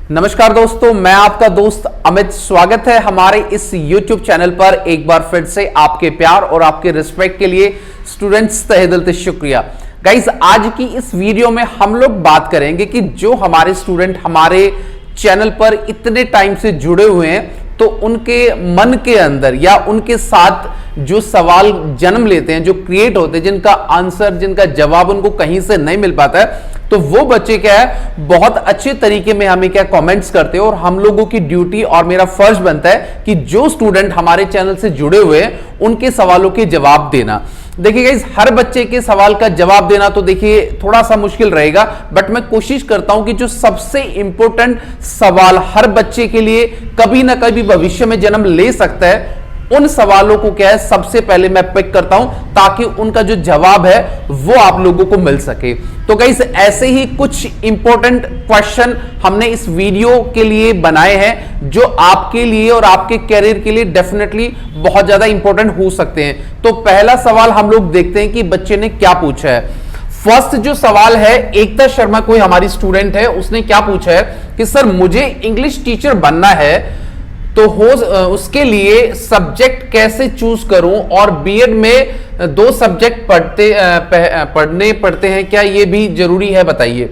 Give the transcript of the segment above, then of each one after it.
नमस्कार दोस्तों, मैं आपका दोस्त अमित। स्वागत है हमारे इस YouTube चैनल पर। एक बार फिर से आपके प्यार और आपके रिस्पेक्ट के लिए स्टूडेंट्स तहे दिल से शुक्रिया। गाइस, आज की इस वीडियो में हम लोग बात करेंगे कि जो हमारे स्टूडेंट हमारे चैनल पर इतने टाइम से जुड़े हुए हैं, तो उनके मन के अंदर या उनके साथ जो सवाल जन्म लेते हैं, जो क्रिएट होते हैं, जिनका आंसर, जिनका जवाब उनको कहीं से नहीं मिल पाता है, तो वो बच्चे क्या है, बहुत अच्छे तरीके में हमें क्या कमेंट्स करते हैं। और हम लोगों की ड्यूटी और मेरा फर्ज बनता है कि जो स्टूडेंट हमारे चैनल से जुड़े हुए हैं उनके सवालों के जवाब देना। देखिए गाइस, हर बच्चे के सवाल का जवाब देना तो देखिए थोड़ा सा मुश्किल रहेगा, बट मैं कोशिश करता हूं कि जो सबसे इंपॉर्टेंट सवाल हर बच्चे के लिए कभी ना कभी भविष्य में जन्म ले सकता है, उन सवालों को क्या है सबसे पहले मैं पिक करता हूं, ताकि उनका जो जवाब है वो आप लोगों को मिल सके। तो गाइस, ऐसे ही कुछ इंपॉर्टेंट क्वेश्चन हमने इस वीडियो के लिए बनाए हैं, जो आपके लिए और आपके कैरियर के लिए डेफिनेटली बहुत ज्यादा इंपॉर्टेंट हो सकते हैं। तो पहला सवाल हम लोग देखते हैं कि बच्चे ने क्या पूछा है। फर्स्ट जो सवाल है, एकता शर्मा कोई हमारी स्टूडेंट है, उसने क्या पूछा है कि सर मुझे इंग्लिश टीचर बनना है, तो उसके लिए सब्जेक्ट कैसे चूज करूं, और बीएड में 2 सब्जेक्ट पढ़ने पड़ते हैं, क्या ये भी जरूरी है, बताइए।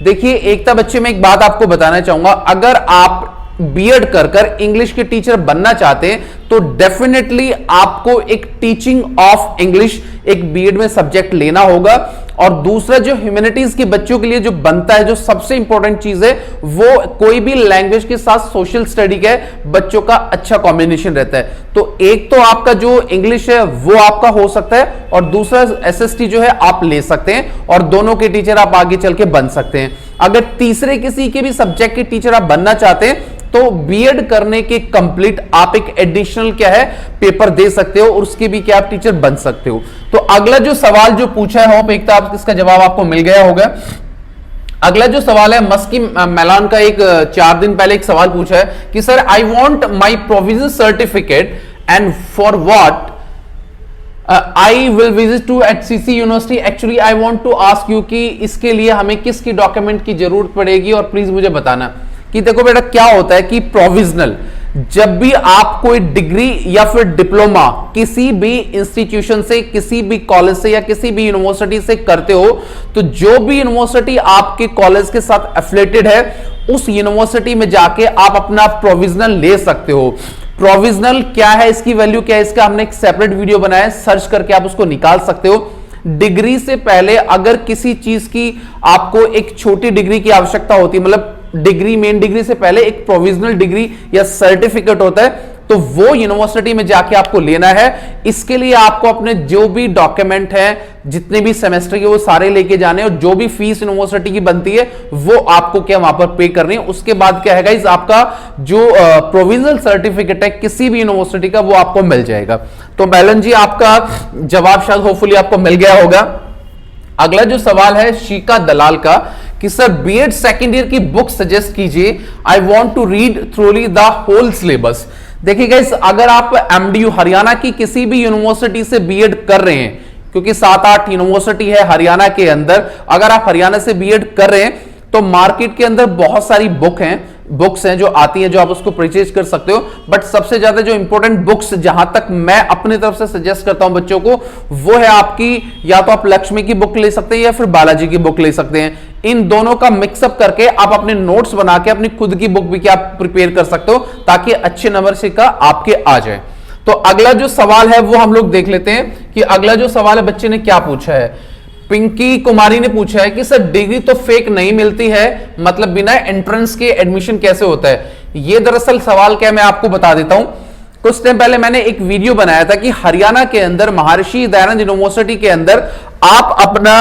देखिए एकता बच्चे, मैं एक बात आपको बताना चाहूंगा, अगर आप बीएड कर इंग्लिश के टीचर बनना चाहते हैं तो डेफिनेटली आपको एक टीचिंग ऑफ इंग्लिश एक बीएड में सब्जेक्ट लेना होगा। और दूसरा जो ह्यूमैनिटीज के बच्चों के लिए जो बनता है, जो सबसे इंपॉर्टेंट चीज है, वो कोई भी लैंग्वेज के साथ सोशल स्टडी का बच्चों का अच्छा कॉम्बिनेशन रहता है। तो एक तो आपका जो इंग्लिश है वो आपका हो सकता है, और दूसरा एसएसटी जो है आप ले सकते हैं, और दोनों के टीचर आप आगे चल के बन सकते हैं। अगर तीसरे किसी के भी सब्जेक्ट के टीचर आप बनना चाहते हैं तो बीएड करने के कंप्लीट आप एक एडिशनल क्या है पेपर दे सकते हो, और उसके भी क्या आप टीचर बन सकते हो। तो अगला जो सवाल जो पूछा है, होप एकता आप इसका जवाब आपको मिल गया होगा। अगला जो सवाल है, मस्की मैलान का एक 4 दिन पहले एक सवाल पूछा है कि sir I want my provisional certificate and for what I will visit to HCC university. Actually I want to ask you कि इसके लिए हमें किसकी डॉक्यूमेंट की जरूरत पड़ेगी, और प्लीज मुझे बताना। कि देखो बेटा, क्या होता है कि प्रोविजनल, जब भी आप कोई डिग्री या फिर डिप्लोमा किसी भी इंस्टीट्यूशन से, किसी भी कॉलेज से या किसी भी यूनिवर्सिटी से करते हो, तो जो भी यूनिवर्सिटी आपके कॉलेज के साथ एफिलिएटेड है, उस यूनिवर्सिटी में जाके आप अपना प्रोविजनल ले सकते हो। प्रोविजनल क्या है, इसकी वैल्यू क्या है, इसका हमने एक सेपरेट वीडियो बनाया है, सर्च करके आप उसको निकाल सकते हो। डिग्री से पहले अगर किसी चीज की आपको एक छोटी डिग्री की आवश्यकता होती है, मतलब डिग्री, मेन डिग्री से पहले एक प्रोविजनल डिग्री या सर्टिफिकेट होता है, तो वो यूनिवर्सिटी में जाके आपको लेना है। इसके लिए आपको अपने जो भी डॉक्यूमेंट हैं, जितने भी सेमेस्टर के, वो सारे लेके जाने, और जो भी फीस यूनिवर्सिटी की बनती है वो आपको क्या वहां पर पे करनी है। उसके बाद क्या है गाइस, आपका जो प्रोविजनल सर्टिफिकेट है किसी भी यूनिवर्सिटी का, वो आपको मिल जाएगा। तो बैलन जी, आपका जवाब शायद होपफुली आपको मिल गया होगा। अगला जो सवाल है शिका दलाल का कि सर बीएड सेकेंड ईयर की बुक सजेस्ट कीजिए, I want to read thoroughly the whole syllabus. देखिए गाइस, अगर आप एमडीयू हरियाणा की किसी भी यूनिवर्सिटी से बीएड कर रहे हैं, क्योंकि 7-8 यूनिवर्सिटी है हरियाणा के अंदर, अगर आप हरियाणा से बीएड कर रहे हैं तो मार्केट के अंदर बहुत सारी बुक्स हैं जो आती हैं, जो आप उसको परचेज कर सकते हो। बट सबसे ज्यादा जो इंपॉर्टेंट बुक्स जहां तक मैं अपनी तरफ से सजेस्ट करता हूं बच्चों को, वो है आपकी, या तो आप लक्ष्मी की बुक ले सकते हैं या फिर बालाजी की बुक ले सकते हैं। इन दोनों का मिक्सअप करके आप अपने नोट्स बना के अपनी खुद की बुक भी क्या प्रिपेयर कर सकते हो, ताकि अच्छे नंबर से का आपके आ जाए। तो अगला जो सवाल है वो हम लोग देख लेते हैं कि अगला जो सवाल है बच्चे ने क्या पूछा है। पिंकी कुमारी ने पूछा है कि सर डिग्री तो फेक नहीं मिलती है, मतलब बिना एंट्रेंस के एडमिशन कैसे होता है। ये दरअसल सवाल क्या, मैं आपको बता देता हूं। कुछ टाइम पहले मैंने एक वीडियो बनाया था कि हरियाणा के अंदर महर्षि दयानंद यूनिवर्सिटी के अंदर आप अपना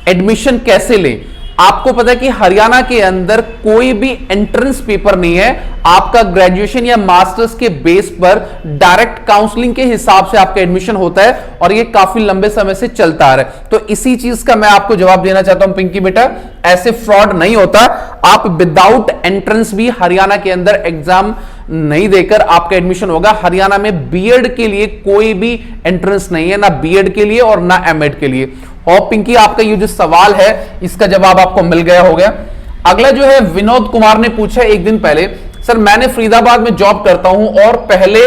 एडमिशन कैसे लें। आपको पता है कि हरियाणा के अंदर कोई भी एंट्रेंस पेपर नहीं है, आपका ग्रेजुएशन या मास्टर्स के बेस पर डायरेक्ट काउंसलिंग के हिसाब से आपका एडमिशन होता है, और ये काफी लंबे समय से चलता आ रहा है। तो इसी चीज का मैं आपको जवाब देना चाहता हूं पिंकी बेटा, ऐसे फ्रॉड नहीं होता। आप विदाउट एंट्रेंस भी हरियाणा के अंदर एग्जाम नहीं देकर आपका एडमिशन होगा। हरियाणा में बीएड के लिए कोई भी एंट्रेंस नहीं है, ना बीएड के लिए और ना एमएड के लिए। और पिंकी, आपका ये जो सवाल है इसका जवाब आपको मिल गया होगा। अगला जो है विनोद कुमार ने पूछा एक दिन पहले, सर मैंने फरीदाबाद में जॉब करता हूं और पहले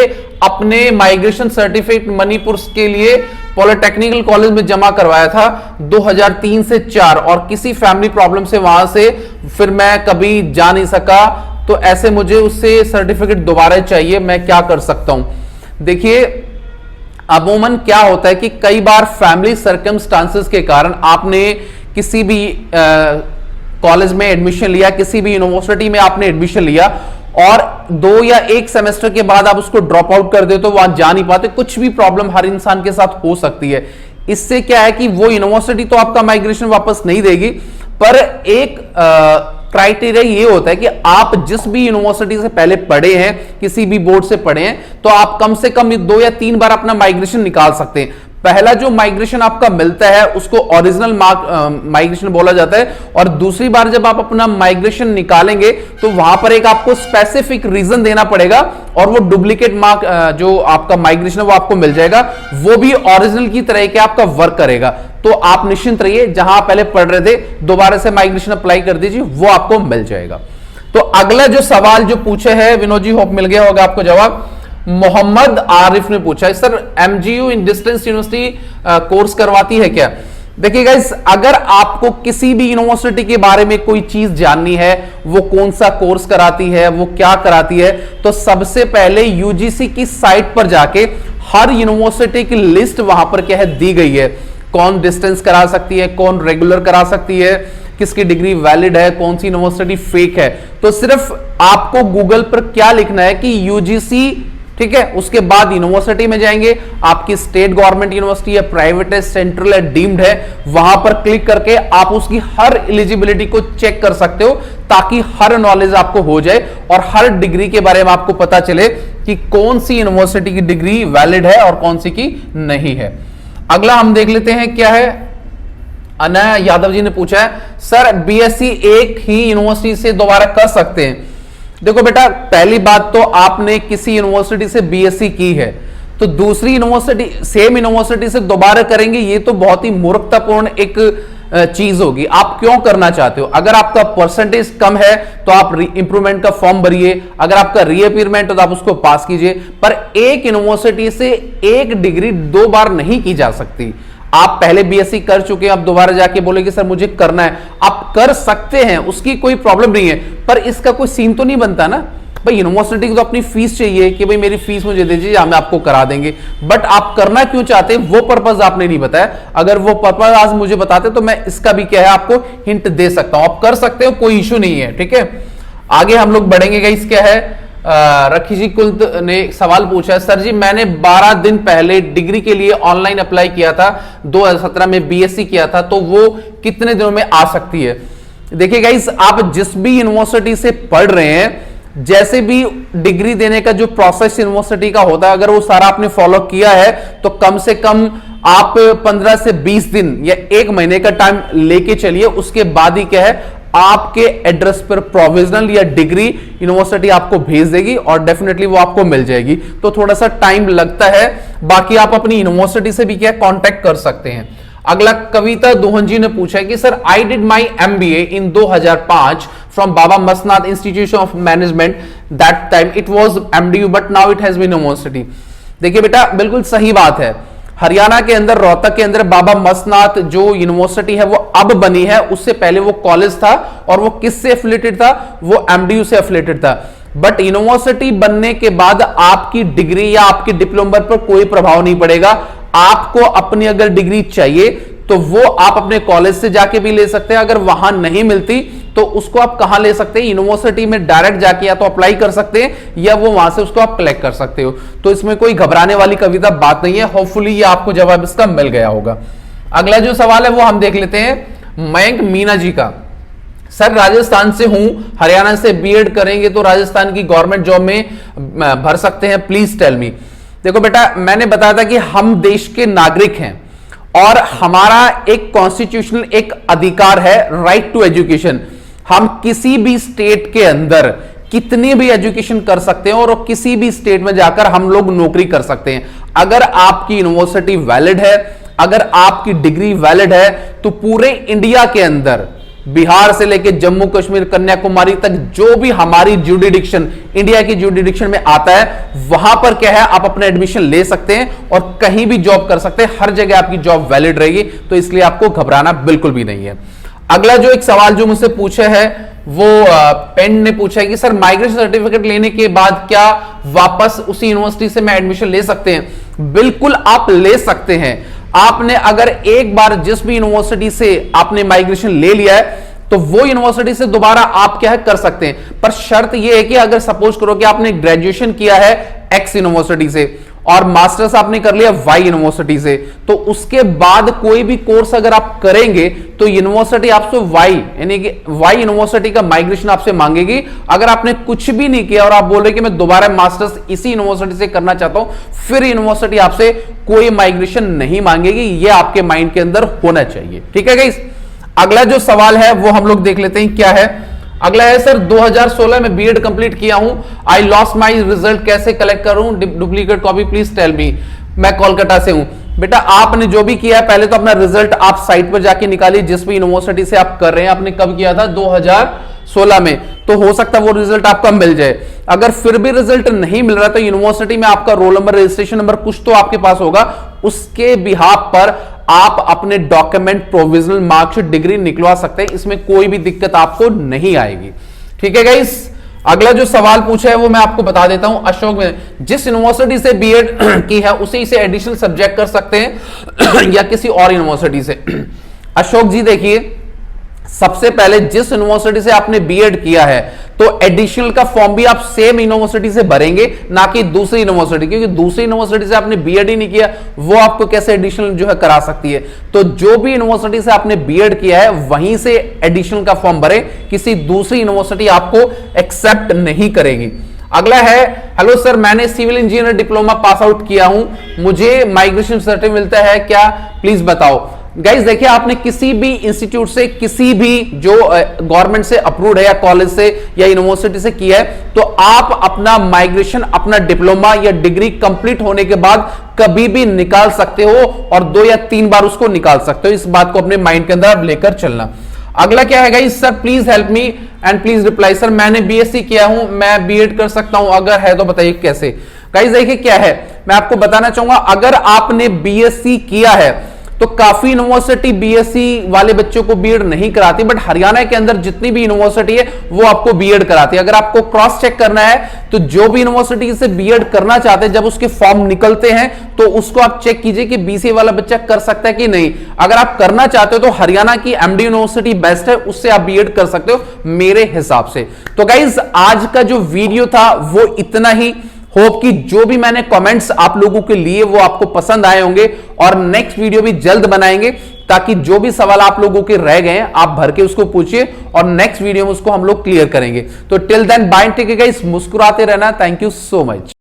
अपने माइग्रेशन सर्टिफिकेट मणिपुर के लिए पॉलिटेक्निकल कॉलेज में जमा करवाया था 2003 से 4 और किसी फैमिली प्रॉब्लम से वहां से फिर मैं कभी जा नहीं सका, तो ऐसे मुझे उससे सर्टिफिकेट दोबारा चाहिए, मैं क्या कर सकता हूं? देखिए अमूमन क्या होता है कि कई बार फैमिली सर्कमस्टांसेस के कारण आपने किसी भी कॉलेज में एडमिशन लिया, किसी भी यूनिवर्सिटी में आपने एडमिशन लिया और 2 या 1 सेमेस्टर के बाद आप उसको ड्रॉप आउट कर देते हो, वहां जा नहीं पाते, कुछ भी प्रॉब्लम हर इंसान के साथ हो सकती है। इससे क्या है कि वो यूनिवर्सिटी तो आपका माइग्रेशन वापस नहीं देगी, पर एक क्राइटेरिया ये होता है कि आप जिस भी यूनिवर्सिटी से पहले पढ़े हैं, किसी भी बोर्ड से पढ़े हैं, तो आप कम से कम 2 या 3 बार अपना माइग्रेशन निकाल सकते हैं। पहला जो माइग्रेशन आपका मिलता है उसको ओरिजिनल माइग्रेशन बोला जाता है, और दूसरी बार जब आप अपना माइग्रेशन निकालेंगे तो वहां पर एक आपको स्पेसिफिक रीजन देना पड़ेगा और वो डुप्लीकेट मार्क जो आपका माइग्रेशन है वो आपको मिल जाएगा, वो भी ओरिजिनल की तरह के आपका वर्क करेगा। तो आप निश्चिंत रहिए, जहां आप पहले पढ़ रहे थे दोबारा से माइग्रेशन अप्लाई कर दीजिए, वो आपको मिल जाएगा। तो अगला जो सवाल जो पूछे है विनोद जी, होप मिल गया होगा आपको जवाब। मोहम्मद आरिफ ने पूछा है, सर एमजीयू इन डिस्टेंस यूनिवर्सिटी कोर्स करवाती है क्या? देखिए गाइस, अगर आपको किसी भी यूनिवर्सिटी के बारे में कोई चीज जाननी है, वो कौन सा कोर्स कराती है, वो क्या कराती है, तो सबसे पहले यूजीसी की साइट पर जाके हर यूनिवर्सिटी की लिस्ट वहां पर क्या है दी गई है, कौन डिस्टेंस करा सकती है, कौन रेगुलर करा सकती है, किसकी डिग्री वैलिड है, कौन सी यूनिवर्सिटी फेक है। तो सिर्फ आपको गूगल पर क्या लिखना है कि यूजीसी, ठीक है, उसके बाद यूनिवर्सिटी में जाएंगे, आपकी स्टेट गवर्नमेंट यूनिवर्सिटी है, प्राइवेट है, सेंट्रल है, डीम्ड है, वहां पर क्लिक करके आप उसकी हर एलिजिबिलिटी को चेक कर सकते हो, ताकि हर नॉलेज आपको हो जाए और हर डिग्री के बारे में आपको पता चले कि कौन सी यूनिवर्सिटी की डिग्री वैलिड है और कौन सी की नहीं है। अगला हम देख लेते हैं क्या है। अनया यादव जी ने पूछा है, सर बीएससी एक ही यूनिवर्सिटी से दोबारा कर सकते हैं? देखो बेटा, पहली बात तो आपने किसी यूनिवर्सिटी से बीएससी की है, तो दूसरी यूनिवर्सिटी, सेम यूनिवर्सिटी से दोबारा करेंगे, ये तो बहुत ही मूर्खतापूर्ण एक चीज होगी। आप क्यों करना चाहते हो? अगर आपका परसेंटेज कम है तो आप इंप्रूवमेंट का फॉर्म भरिए, अगर आपका रीअपीयरमेंट हो तो आप उसको पास कीजिए, पर एक यूनिवर्सिटी से एक डिग्री 2 बार नहीं की जा सकती। आप पहले बीएससी कर चुके हैं, आप दोबारा जाके बोलेंगे सर मुझे करना है, आप कर सकते हैं, उसकी कोई प्रॉब्लम नहीं है, पर इसका कोई सीन तो नहीं बनता ना भाई। यूनिवर्सिटी को तो अपनी फीस चाहिए कि भाई मेरी फीस मुझे दे दीजिए, हम आपको करा देंगे, बट आप करना क्यों चाहते हैं वो पर्पस आपने नहीं बताया। अगर वो पर्पस आज मुझे बताते तो मैं इसका भी क्या है आपको हिंट दे सकता हूं। आप कर सकते हो, कोई इश्यू नहीं है, ठीक है। आगे हम लोग बढ़ेंगे गाइस, क्या है, रखी जी कुल ने सवाल पूछा है, सर जी मैंने 12 दिन पहले डिग्री के लिए ऑनलाइन अप्लाई किया था, 2017 में बीएससी किया था, तो वो कितने दिनों में आ सकती है? देखिए गाइस, आप जिस भी यूनिवर्सिटी से पढ़ रहे हैं, जैसे भी डिग्री देने का जो प्रोसेस यूनिवर्सिटी का होता है, अगर वो सारा आपने फॉलो किया है तो कम से कम आप 15 से 20 दिन या 1 महीने का टाइम लेके चलिए। उसके बाद ही क्या है, आपके एड्रेस पर प्रोविजनल या डिग्री यूनिवर्सिटी आपको भेज देगी और डेफिनेटली वो आपको मिल जाएगी। तो थोड़ा सा टाइम लगता है, बाकी आप अपनी यूनिवर्सिटी से भी क्या कांटेक्ट कर सकते हैं। अगला कविता दोहन जी ने पूछा है कि sir I did my MBA in 2005 from Baba Masnath institution of management, that time it was MDU but now it has been university. देखिए बेटा, बिल्कुल सही बात है, हरियाणा के अंदर रोहतक के अंदर बाबा मसनाथ जो यूनिवर्सिटी है वो अब बनी है, उससे पहले वो कॉलेज था और वो किससे एफिलिएटेड था, वो एमडीयू से एफिलिएटेड था। बट यूनिवर्सिटी बनने के बाद आपकी डिग्री या आपके डिप्लोमा पर कोई प्रभाव नहीं पड़ेगा। आपको अपनी अगर डिग्री चाहिए तो वो आप अपने कॉलेज से जाके भी ले सकते हैं, अगर वहां नहीं मिलती तो उसको आप कहां ले सकते हैं, यूनिवर्सिटी में डायरेक्ट जाके या तो अप्लाई कर सकते हैं या वो वहां से उसको आप कलेक्ट कर सकते हो। तो इसमें कोई घबराने वाली कविता बात नहीं है। होपफुली ये आपको जवाब इसका मिल गया होगा। अगला जो सवाल है वो हम देख लेते हैं मयंक मीना जी का। सर राजस्थान से हूं, हरियाणा से बीएड करेंगे तो राजस्थान की गवर्नमेंट जॉब में भर सकते हैं, प्लीज टेल मी। देखो बेटा, मैंने बताया था कि हम देश के नागरिक हैं और हमारा एक कॉन्स्टिट्यूशनल एक अधिकार है, राइट टू एजुकेशन। हम किसी भी स्टेट के अंदर कितनी भी एजुकेशन कर सकते हैं और किसी भी स्टेट में जाकर हम लोग नौकरी कर सकते हैं। अगर आपकी यूनिवर्सिटी वैलिड है, अगर आपकी डिग्री वैलिड है, तो पूरे इंडिया के अंदर बिहार से लेके जम्मू कश्मीर कन्याकुमारी तक जो भी हमारी ज्यूरिडिक्शन, इंडिया की ज्यूरिडिक्शन में आता है, वहां पर क्या है आप अपना एडमिशन ले सकते हैं और कहीं भी जॉब कर सकते हैं, हर जगह आपकी जॉब वैलिड रहेगी, तो इसलिए आपको घबराना बिल्कुल भी नहीं है। अगला जो एक सवाल जो मुझसे पूछा है वो पेन ने पूछा है कि सर माइग्रेशन सर्टिफिकेट लेने के बाद क्या वापस उसी यूनिवर्सिटी से मैं एडमिशन ले सकते हैं? बिल्कुल आप ले सकते हैं। आपने अगर एक बार जिस भी यूनिवर्सिटी से आपने माइग्रेशन ले लिया है तो वो यूनिवर्सिटी से दोबारा आप क्या है कर सकते हैं, पर शर्त यह है कि अगर सपोज करो कि आपने ग्रेजुएशन किया है एक्स यूनिवर्सिटी से और मास्टर्स आपने कर लिया वाई यूनिवर्सिटी से, तो उसके बाद कोई भी कोर्स अगर आप करेंगे तो यूनिवर्सिटी आपसे वाई यानी कि वाई यूनिवर्सिटी का माइग्रेशन आपसे मांगेगी। अगर आपने कुछ भी नहीं किया और आप बोल रहे कि मैं दोबारा मास्टर्स इसी यूनिवर्सिटी से करना चाहता हूं, फिर यूनिवर्सिटी आपसे कोई माइग्रेशन नहीं मांगेगी। यह आपके माइंड के अंदर होना चाहिए, ठीक है गाइस। अगला जो सवाल है वो हम लोग देख लेते हैं क्या है। अगला है सर 2016 में बीएड कंप्लीट किया हूं, आई लॉस्ट माय रिजल्ट, कैसे कलेक्ट करूं duplicate copy, please tell me. मैं कोलकाता से हूं। बेटा आपने जो भी किया है पहले तो अपना रिजल्ट आप साइट पर जाके निकालिए, जिस भी यूनिवर्सिटी से आप कर रहे हैं। आपने कब किया था? 2016 में, तो हो सकता है वो रिजल्ट आपका मिल जाए। अगर फिर भी रिजल्ट नहीं मिल रहा तो यूनिवर्सिटी में आपका रोल नंबर, रजिस्ट्रेशन नंबर कुछ तो आपके पास होगा, उसके बिहाफ पर आप अपने डॉक्यूमेंट, प्रोविजनल मार्कशीट, डिग्री निकलवा सकते हैं। इसमें कोई भी दिक्कत आपको नहीं आएगी, ठीक है गाइस। अगला जो सवाल पूछा है वो मैं आपको बता देता हूं। अशोक में जिस यूनिवर्सिटी से बीएड की है उसी से एडिशनल सब्जेक्ट कर सकते हैं या किसी और यूनिवर्सिटी से? अशोक जी देखिए, सबसे पहले जिस यूनिवर्सिटी से आपने बीएड किया है तो एडिशनल का फॉर्म भी आप सेम यूनिवर्सिटी से भरेंगे, ना कि दूसरी यूनिवर्सिटी, क्योंकि दूसरी यूनिवर्सिटी से आपने बीएड ही नहीं किया, वो आपको कैसे एडिशनल जो है करा सकती है। तो जो भी यूनिवर्सिटी से आपने बीएड किया है वहीं से एडिशनल का फॉर्म भरें, किसी दूसरी यूनिवर्सिटी आपको एक्सेप्ट नहीं करेगी। अगला है, हेलो सर मैंने civil engineer diploma pass out किया हूं, मुझे माइग्रेशन सर्टिफिकेट मिलता है क्या, प्लीज बताओ। गाइस देखिए, आपने किसी भी इंस्टीट्यूट से, किसी भी जो गवर्नमेंट से अप्रूव्ड है या कॉलेज से या यूनिवर्सिटी से किया है, तो आप अपना माइग्रेशन, अपना डिप्लोमा या डिग्री कंप्लीट होने के बाद कभी भी निकाल सकते हो और 2 या 3 बार उसको निकाल सकते हो। इस बात को अपने माइंड के अंदर लेकर चलना। अगला क्या है guys, sir please help me and please reply. Sir मैंने बीएससी किया हूं, मैं बीएड कर सकता हूं, अगर है तो बताइए कैसे। गाइस देखिए क्या है, मैं आपको बताना चाहूंगा, अगर आपने बीएससी किया है तो काफी यूनिवर्सिटी बीएससी वाले बच्चों को बीएड नहीं कराती, बट हरियाणा के अंदर जितनी भी यूनिवर्सिटी है वो आपको बीएड कराती है। अगर आपको क्रॉस चेक करना है तो जो भी यूनिवर्सिटी से बीएड करना चाहते हैं, जब उसके फॉर्म निकलते हैं तो उसको आप चेक कीजिए कि बीसीए वाला बच्चा कर सकता है कि नहीं। अगर आप करना चाहते हो तो हरियाणा की एमडी यूनिवर्सिटी बेस्ट है, उससे आप बीएड कर सकते हो मेरे हिसाब से। तो गाइज आज का जो वीडियो था वो इतना ही। होप कि जो भी मैंने कमेंट्स आप लोगों के लिए वो आपको पसंद आए होंगे और नेक्स्ट वीडियो भी जल्द बनाएंगे, ताकि जो भी सवाल आप लोगों के रह गए हैं आप भर के उसको पूछिए और नेक्स्ट वीडियो में उसको हम लोग क्लियर करेंगे। तो till then bye, take care guys, मुस्कुराते रहना। Thank you so much.